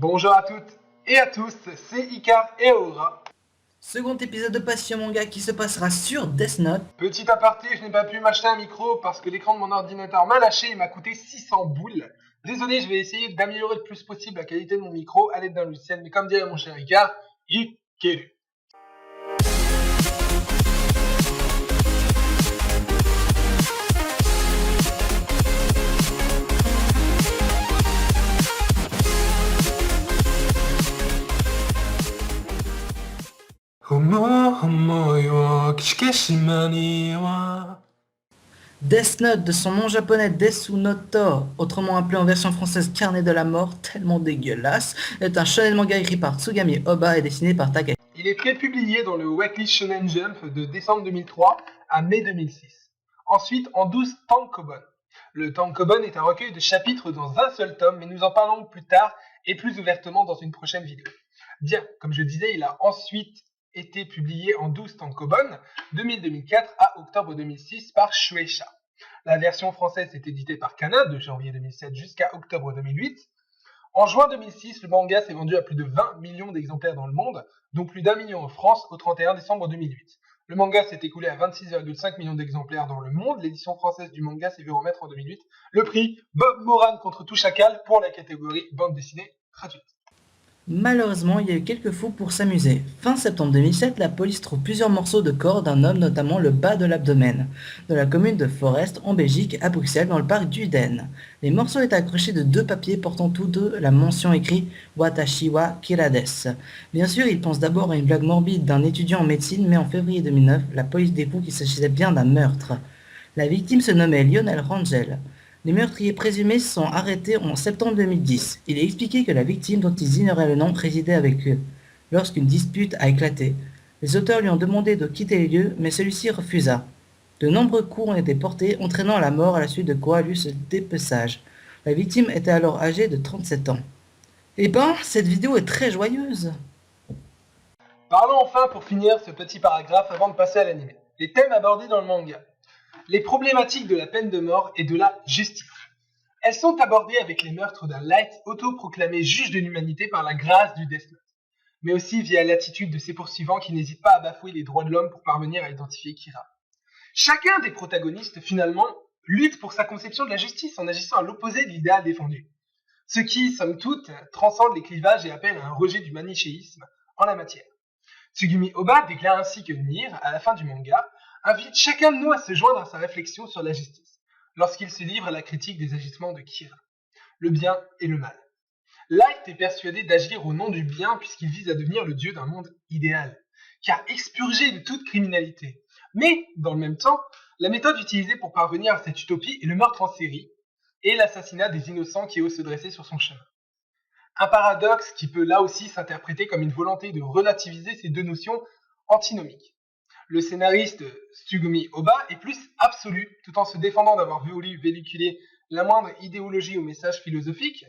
Bonjour à toutes et à tous, c'est Icar et Aura. Second épisode de Passion Manga qui se passera sur Death Note. Petit aparté, je n'ai pas pu m'acheter un micro parce que l'écran de mon ordinateur m'a lâché et m'a coûté 600 boules. Désolé, je vais essayer d'améliorer le plus possible la qualité de mon micro à l'aide d'un logiciel, mais comme dirait mon cher Icar, Ikeru. Death Note, de son nom japonais Desu Noto, autrement appelé en version française Carnet de la mort, tellement dégueulasse, est un shonen manga écrit par Tsugami Oba et dessiné par Takashi. Il est prépublié dans le Weekly Shonen Jump de décembre 2003 à mai 2006. Ensuite, en 12 tankobon. Le tankobon est un recueil de chapitres dans un seul tome, mais nous en parlons plus tard et plus ouvertement dans une prochaine vidéo. Bien, comme je disais, il a ensuite été publié en 12 tankobon de mai 2004 à octobre 2006 par Shueisha. La version française est éditée par Kana de janvier 2007 jusqu'à octobre 2008. En juin 2006, le manga s'est vendu à plus de 20 millions d'exemplaires dans le monde, dont plus d'1 million en France au 31 décembre 2008. Le manga s'est écoulé à 26,5 millions d'exemplaires dans le monde. L'édition française du manga s'est vu remettre en 2008 le prix Bob Moran contre Tout Chacal pour la catégorie bande dessinée traduite. Malheureusement, il y a eu quelques fous pour s'amuser. Fin septembre 2007, la police trouve plusieurs morceaux de corps d'un homme, notamment le bas de l'abdomen, dans la commune de Forest, en Belgique, à Bruxelles, dans le parc d'Uden. Les morceaux étaient accrochés de 2 papiers portant tous deux la mention écrite Watashi wa Kirades. Bien sûr, ils pensent d'abord à une blague morbide d'un étudiant en médecine, mais en février 2009, la police découvre qu'il s'agissait bien d'un meurtre. La victime se nommait Lionel Rangel. Les meurtriers présumés sont arrêtés en septembre 2010. Il est expliqué que la victime, dont ils ignoraient le nom, résidait avec eux lorsqu'une dispute a éclaté. Les auteurs lui ont demandé de quitter les lieux, mais celui-ci refusa. De nombreux coups ont été portés, entraînant à la mort à la suite de quoi eut ce dépeçage. La victime était alors âgée de 37 ans. Eh ben, cette vidéo est très joyeuse. Parlons enfin pour finir ce petit paragraphe avant de passer à l'anime. Les thèmes abordés dans le manga. Les problématiques de la peine de mort et de la justice. Elles sont abordées avec les meurtres d'un Light autoproclamé juge de l'humanité par la grâce du Death Note, mais aussi via l'attitude de ses poursuivants qui n'hésitent pas à bafouer les droits de l'homme pour parvenir à identifier Kira. Chacun des protagonistes, finalement, lutte pour sa conception de la justice en agissant à l'opposé de l'idéal défendu. Ce qui, somme toute, transcende les clivages et appelle à un rejet du manichéisme en la matière. Tsugumi Oba déclare ainsi que Nier, à la fin du manga, invite chacun de nous à se joindre à sa réflexion sur la justice, lorsqu'il se livre à la critique des agissements de Kira, le bien et le mal. Light est persuadé d'agir au nom du bien puisqu'il vise à devenir le dieu d'un monde idéal, car expurgé de toute criminalité. Mais, dans le même temps, la méthode utilisée pour parvenir à cette utopie est le meurtre en série et l'assassinat des innocents qui osent se dresser sur son chemin. Un paradoxe qui peut là aussi s'interpréter comme une volonté de relativiser ces deux notions antinomiques. Le scénariste Tsugumi Oba est plus absolu, tout en se défendant d'avoir voulu véhiculer la moindre idéologie ou message philosophique.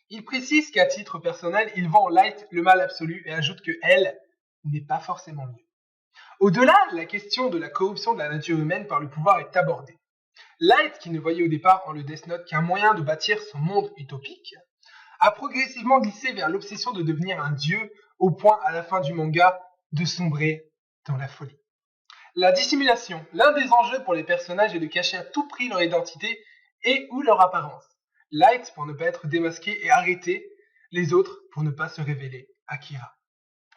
Il précise qu'à titre personnel, il vend en Light le mal absolu et ajoute que elle n'est pas forcément mieux. Au-delà, la question de la corruption de la nature humaine par le pouvoir est abordée. Light, qui ne voyait au départ en le Death Note qu'un moyen de bâtir son monde utopique, a progressivement glissé vers l'obsession de devenir un dieu, au point à la fin du manga de sombrer dans la folie. La dissimulation, l'un des enjeux pour les personnages est de cacher à tout prix leur identité et ou leur apparence. Light pour ne pas être démasqué et arrêté, les autres pour ne pas se révéler à Kira.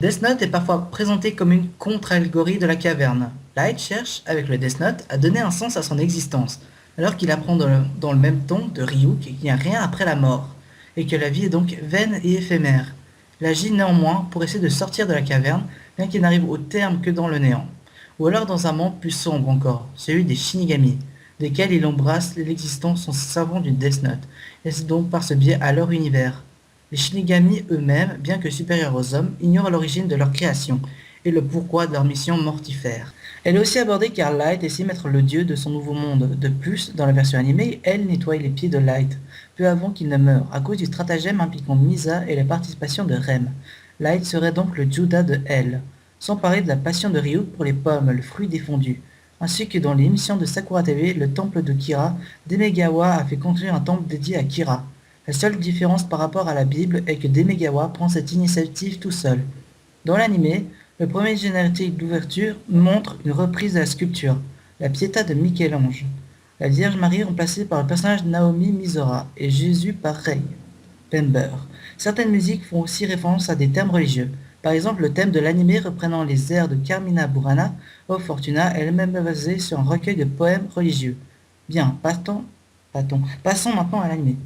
Death Note est parfois présenté comme une contre-allégorie de la caverne. Light cherche, avec le Death Note, à donner un sens à son existence, alors qu'il apprend dans le même ton de Ryuk qu'il n'y a rien après la mort, et que la vie est donc vaine et éphémère. Il agit néanmoins pour essayer de sortir de la caverne, bien qu'il n'arrive au terme que dans le néant. Ou alors dans un monde plus sombre encore, celui des Shinigami, desquels il embrasse l'existence en servant du Death Note, et c'est donc par ce biais à leur univers. Les Shinigami eux-mêmes, bien que supérieurs aux hommes, ignorent l'origine de leur création, et le pourquoi de leur mission mortifère. Elle est aussi abordée car Light essaie d'être le dieu de son nouveau monde. De plus, dans la version animée, elle nettoie les pieds de Light, peu avant qu'il ne meure, à cause du stratagème impliquant Misa et la participation de Rem. Light serait donc le Judas de elle. Sans parler de la passion de Ryuk pour les pommes, le fruit défendu. Ainsi que dans l'émission de Sakura TV, le temple de Kira, Demegawa a fait construire un temple dédié à Kira. La seule différence par rapport à la Bible est que Demegawa prend cette initiative tout seul. Dans l'anime, le premier générique d'ouverture montre une reprise de la sculpture, la Pietà de Michel-Ange. La Vierge Marie remplacée par le personnage de Naomi Misora et Jésus par Ray Pember. Certaines musiques font aussi référence à des termes religieux. Par exemple, le thème de l'anime reprenant les airs de Carmina Burana, O Fortuna, est elle-même basé sur un recueil de poèmes religieux. Bien, passons maintenant à l'anime.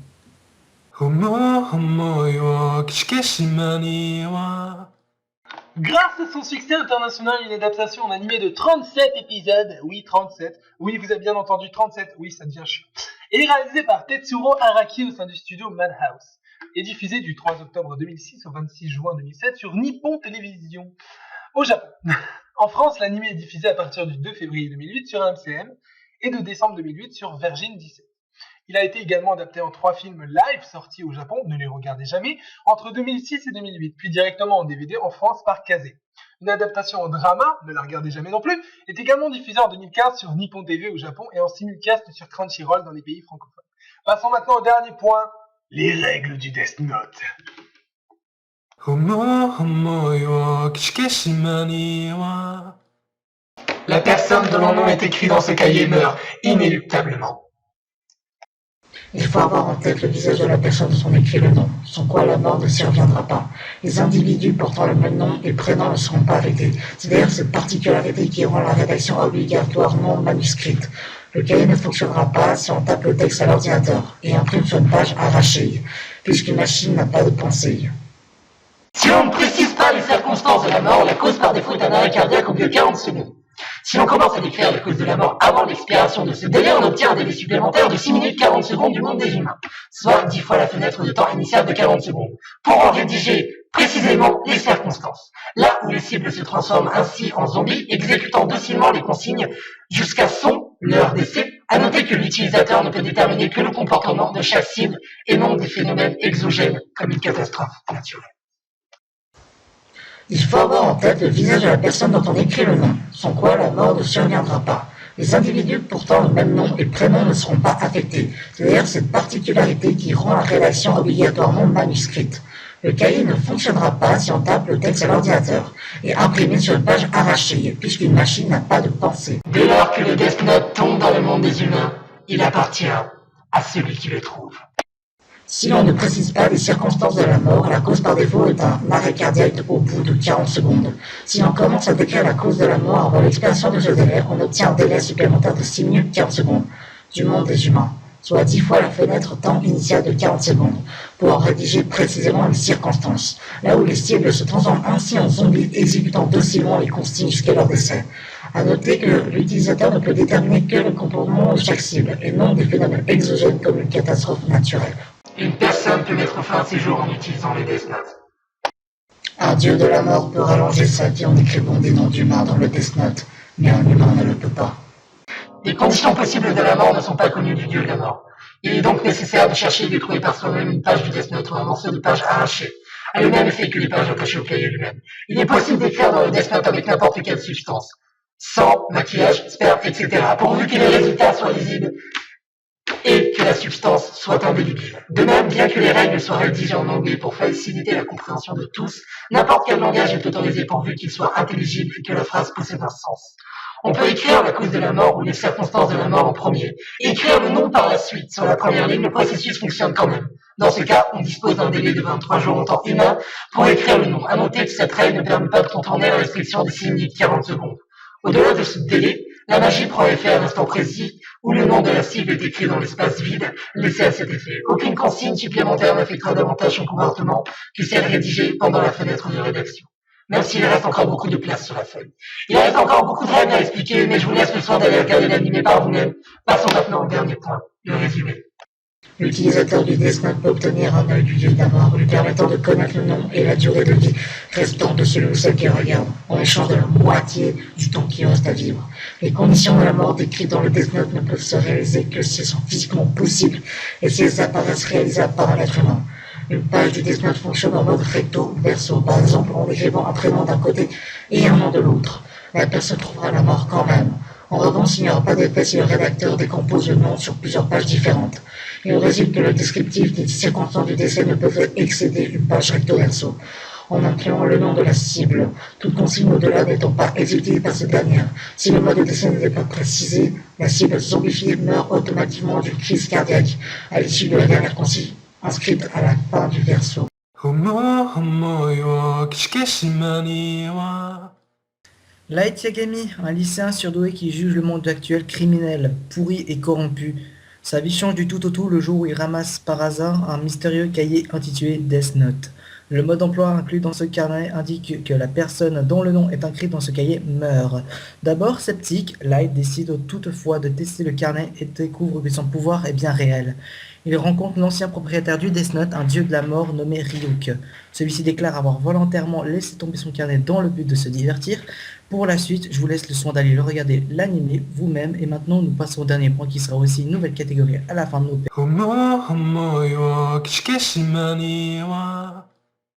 Grâce à son succès international, une adaptation en animé de 37 épisodes, oui 37, oui vous avez bien entendu 37, oui ça devient chiant, est réalisée par Tetsuro Araki au sein du studio Madhouse, et diffusée du 3 octobre 2006 au 26 juin 2007 sur Nippon Télévision, au Japon. En France, l'anime est diffusé à partir du 2 février 2008 sur MCM et de décembre 2008 sur Virgin 17. Il a été également adapté en 3 films live sortis au Japon, ne les regardez jamais, entre 2006 et 2008, puis directement en DVD en France par Kazé. Une adaptation en drama, ne la regardez jamais non plus, est également diffusée en 2015 sur Nippon TV au Japon et en simulcast sur Crunchyroll dans les pays francophones. Passons maintenant au dernier point, les règles du Death Note. La personne dont le nom est écrit dans ce cahier meurt inéluctablement. Il faut avoir en tête le visage de la personne dont on écrit le nom, sans quoi la mort ne s'y reviendra pas. Les individus portant le même nom et prénom ne seront pas arrêtés. C'est d'ailleurs cette particularité qui rend la rédaction obligatoirement manuscrite. Le cahier ne fonctionnera pas si on tape le texte à l'ordinateur et imprime sur une page arrachée, puisqu'une machine n'a pas de pensée. Si on ne précise pas les circonstances de la mort, la cause par défaut est un arrêt cardiaque au bout de 40 secondes. Si l'on commence à décrire la cause de la mort avant l'expiration de ce délai, on obtient un délai supplémentaire de 6 minutes 40 secondes du monde des humains, soit 10 fois la fenêtre de temps initiale de 40 secondes, pour en rédiger précisément les circonstances. Là où les cibles se transforment ainsi en zombies, exécutant docilement les consignes jusqu'à leur décès, à noter que l'utilisateur ne peut déterminer que le comportement de chaque cible et non des phénomènes exogènes comme une catastrophe naturelle. Il faut avoir en tête le visage de la personne dont on écrit le nom, sans quoi la mort ne surviendra pas. Les individus portant le même nom et prénom ne seront pas affectés. C'est d'ailleurs cette particularité qui rend la rédaction obligatoirement manuscrite. Le cahier ne fonctionnera pas si on tape le texte à l'ordinateur et imprimé sur une page arrachée, puisqu'une machine n'a pas de pensée. Dès lors que le Death Note tombe dans le monde des humains, il appartient à celui qui le trouve. Si l'on ne précise pas les circonstances de la mort, la cause par défaut est un arrêt cardiaque au bout de 40 secondes. Si l'on commence à décrire la cause de la mort avant l'expiration de ce délai, on obtient un délai supplémentaire de 6 minutes 40 secondes du monde des humains, soit 10 fois la fenêtre temps initiale de 40 secondes, pour en rédiger précisément les circonstances, là où les cibles se transforment ainsi en zombies exécutant docilement les consignes jusqu'à leur décès. À noter que l'utilisateur ne peut déterminer que le comportement de chaque cible, et non des phénomènes exogènes comme une catastrophe naturelle. Une personne peut mettre fin à ses jours en utilisant les Death Note. Un dieu de la mort peut rallonger sa vie en écrivant des noms d'humains dans le Death Note, mais un humain ne le peut pas. Les conditions possibles de la mort ne sont pas connues du dieu de la mort. Il est donc nécessaire de chercher et de trouver par soi-même une page du Death Note ou un morceau de page arraché, à le même effet que les pages attachées au cahier lui-même. Il est possible d'écrire dans le Death Note avec n'importe quelle substance. Sang, maquillage, sperme, etc. pourvu que les résultats soient lisibles et que la substance soit indélébile. De même, bien que les règles soient rédigées en anglais pour faciliter la compréhension de tous, n'importe quel langage est autorisé pourvu qu'il soit intelligible et que la phrase possède un sens. On peut écrire la cause de la mort ou les circonstances de la mort en premier, et écrire le nom par la suite. Sur la première ligne, le processus fonctionne quand même. Dans ce cas, on dispose d'un délai de 23 jours en temps humain pour écrire le nom. À noter que cette règle ne permet pas de contourner la restriction des 6 minutes 40 secondes. Au-delà de ce délai, la magie prend effet à l'instant précis où le nom de la cible est écrit dans l'espace vide laissé à cet effet. Aucune consigne supplémentaire n'affectera davantage son comportement que celle rédigée pendant la fenêtre de rédaction. Même s'il reste encore beaucoup de place sur la feuille. Il reste encore beaucoup de règles à expliquer, mais je vous laisse le soin d'aller regarder l'animé par vous-même. Passons maintenant au dernier point, le résumé. L'utilisateur du Death Note peut obtenir un œil du dieu de la mort, lui permettant de connaître le nom et la durée de vie restant de celui ou celle qui regarde, en échange de la moitié du temps qui reste à vivre. Les conditions de la mort décrites dans le Death Note ne peuvent se réaliser que si elles sont physiquement possibles et si elles apparaissent réalisables par un être humain. Une page du Death Note fonctionne en mode recto verso, par exemple en écrivant un prénom d'un côté et un nom de l'autre. La personne trouvera la mort quand même. En revanche, il n'y aura pas d'effet si le rédacteur décompose le nom sur plusieurs pages différentes. Il résulte que le descriptif des circonstances du décès ne peut excéder une page recto verso, en incluant le nom de la cible, toute consigne au-delà n'étant pas exécutée par cette dernière. Si le mode de décès n'est pas précisé, la cible zombifiée meurt automatiquement d'une crise cardiaque à l'issue de la dernière consigne inscrite à la fin du verso. Light Yagami, un lycéen surdoué qui juge le monde actuel criminel, pourri et corrompu. Sa vie change du tout au tout le jour où il ramasse par hasard un mystérieux cahier intitulé Death Note. Le mode d'emploi inclus dans ce carnet indique que la personne dont le nom est inscrit dans ce cahier meurt. D'abord sceptique, Light décide toutefois de tester le carnet et découvre que son pouvoir est bien réel. Il rencontre l'ancien propriétaire du Death Note, un dieu de la mort nommé Ryuk. Celui-ci déclare avoir volontairement laissé tomber son carnet dans le but de se divertir. Pour la suite, je vous laisse le soin d'aller le regarder l'animé vous-même. Et maintenant, nous passons au dernier point qui sera aussi une nouvelle catégorie à la fin de nos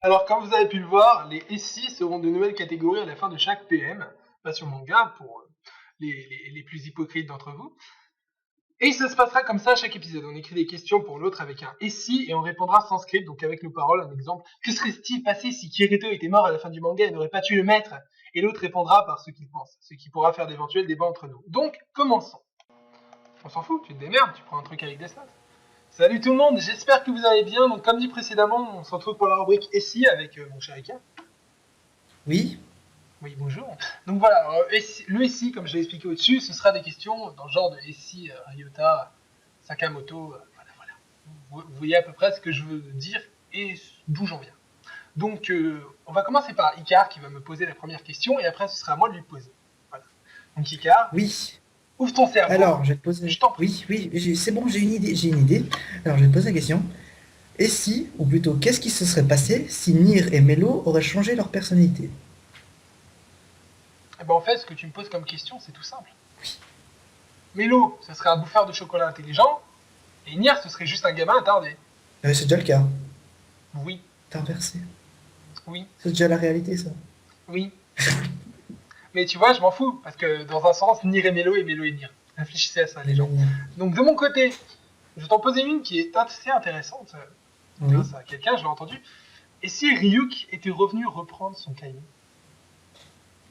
Alors, comme vous avez pu le voir, les SI seront de nouvelles catégories à la fin de chaque PM, Passion Manga, pour les plus hypocrites d'entre vous. Et ça se passera comme ça à chaque épisode. On écrit des questions pour l'autre avec un SI et on répondra sans script, donc avec nos paroles. Un exemple, que serait-il passé si Kirito était mort à la fin du manga et n'aurait pas tué le maître? Et l'autre répondra par ce qu'il pense, ce qui pourra faire d'éventuels débats entre nous. Donc, commençons. On s'en fout, tu te démerdes, tu prends un truc avec des stats. Salut tout le monde, j'espère que vous allez bien. Donc, comme dit précédemment, on se retrouve pour la rubrique SI avec mon cher Ika. Oui. Oui, bonjour. Donc voilà, le SI, comme je l'ai expliqué au-dessus, ce sera des questions dans le genre de SI, Ryota, Sakamoto, voilà. Vous voyez à peu près ce que je veux dire et d'où j'en viens. Donc, on va commencer par Icar qui va me poser la première question et après ce sera à moi de lui poser. Voilà. Donc Icar, Oui. ouvre ton cerveau. Alors, je vais te poser... Je t'en prie. Oui, c'est bon, j'ai une idée. Alors, je vais te poser la question. Et si, ou plutôt, qu'est-ce qui se serait passé si Nier et Melo auraient changé leur personnalité? Eh ben en fait, ce que tu me poses comme question, c'est tout simple. Oui. Melo, ce serait un bouffeur de chocolat intelligent, et Nier, ce serait juste un gamin attardé. C'est déjà le cas. Oui. T'as inversé. Oui. C'est déjà la réalité, ça. Oui. Mais tu vois, je m'en fous, parce que dans un sens, Nier et Melo et Nier. Réfléchissez à ça, les gens. Donc de mon côté, je vais t'en poser une qui est assez intéressante, grâce à quelqu'un, je l'ai entendu. Et si Ryuk était revenu reprendre son cahier?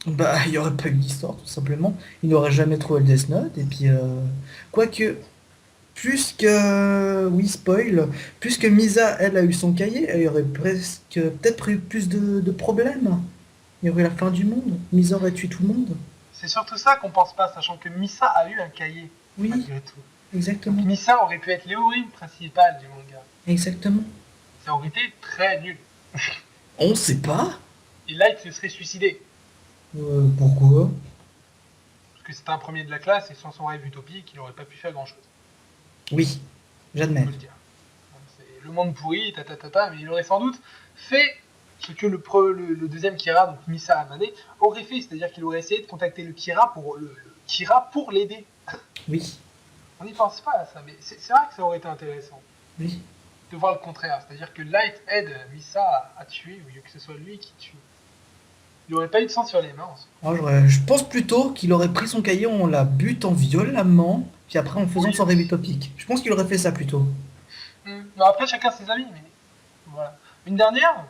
Bah, il n'y aurait pas eu d'histoire, tout simplement. Il n'aurait jamais trouvé le Death Note, et puis... Quoique, oui, spoil, puisque Misa, elle, a eu son cahier, elle aurait peut-être eu plus de problèmes. Il y aurait la fin du monde. Misa aurait tué tout le monde. C'est surtout ça qu'on pense pas, sachant que Misa a eu un cahier, Oui, malgré tout. exactement. Donc Misa aurait pu être l'héroïne principale du manga. Exactement. Ça aurait été très nul. On sait pas. Et Light se serait suicidé. Pourquoi? Parce que c'était un premier de la classe et sans son rêve utopique, il n'aurait pas pu faire grand chose. Oui, j'admets. On peut le dire. C'est le monde pourri, mais il aurait sans doute fait ce que le deuxième Kira, donc Misa Amane, aurait fait, c'est-à-dire qu'il aurait essayé de contacter le Kira pour l'aider. Oui, On n'y pense pas à ça, mais c'est vrai que ça aurait été intéressant oui. de voir le contraire, c'est-à-dire que Light aide Misa à tuer, au lieu que ce soit lui qui tue. Il n'aurait pas eu de sang sur les mains. Je pense plutôt qu'il aurait pris son cahier en la butant violemment, puis après en faisant son rêve utopique. Je pense qu'il aurait fait ça plutôt. Non, après, chacun ses avis, mais voilà. Une dernière?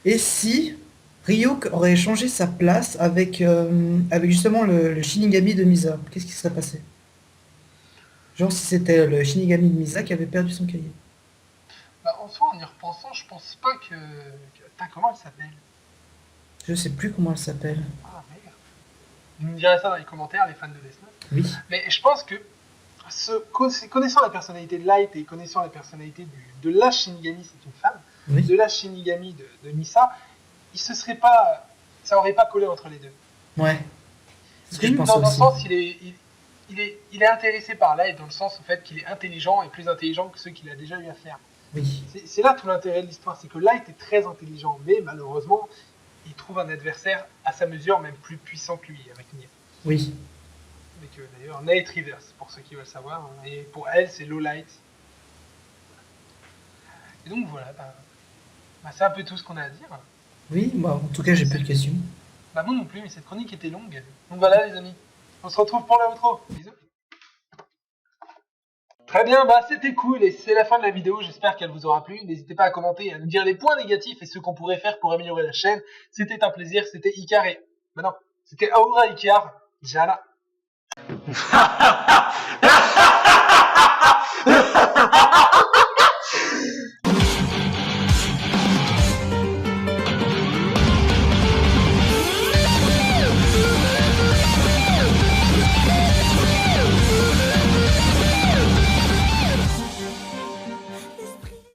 Et si Ryuk aurait changé sa place avec justement le Shinigami de Misa, qu'est-ce qui serait passé? Genre si c'était le Shinigami de Misa qui avait perdu son cahier. Bah, en soi, en y repensant, je pense pas que... Putain, comment elle s'appelle? Je sais plus comment elle s'appelle. Ah, merde. Vous me direz ça dans les commentaires, les fans de Death Note. Oui. Mais je pense que, connaissant la personnalité de Light et connaissant la personnalité de la Shinigami, c'est une femme, Oui. de la Shinigami de Misa, ça aurait pas collé entre les deux. Ouais. C'est ce que je pense Dans un aussi. sens, il est intéressé par Light, dans le sens au fait qu'il est intelligent et plus intelligent que ceux qu'il a déjà eu à faire. Oui. C'est là tout l'intérêt de l'histoire, c'est que Light est très intelligent, mais malheureusement, il trouve un adversaire à sa mesure, même plus puissant que lui, avec Nier. Oui. Avec d'ailleurs Night Reverse, pour ceux qui veulent savoir, et pour elle, c'est Low Light. Et donc voilà, c'est un peu tout ce qu'on a à dire. Oui, bah, en tout cas, j'ai plus de questions. Bah moi non plus, mais cette chronique était longue. Donc voilà les amis, on se retrouve pour l'outro. Bisous. Très bien, bah c'était cool et c'est la fin de la vidéo, j'espère qu'elle vous aura plu. N'hésitez pas à commenter et à nous dire les points négatifs et ce qu'on pourrait faire pour améliorer la chaîne. C'était un plaisir, c'était Icar et... Bah non, c'était Aura Icar, Jana.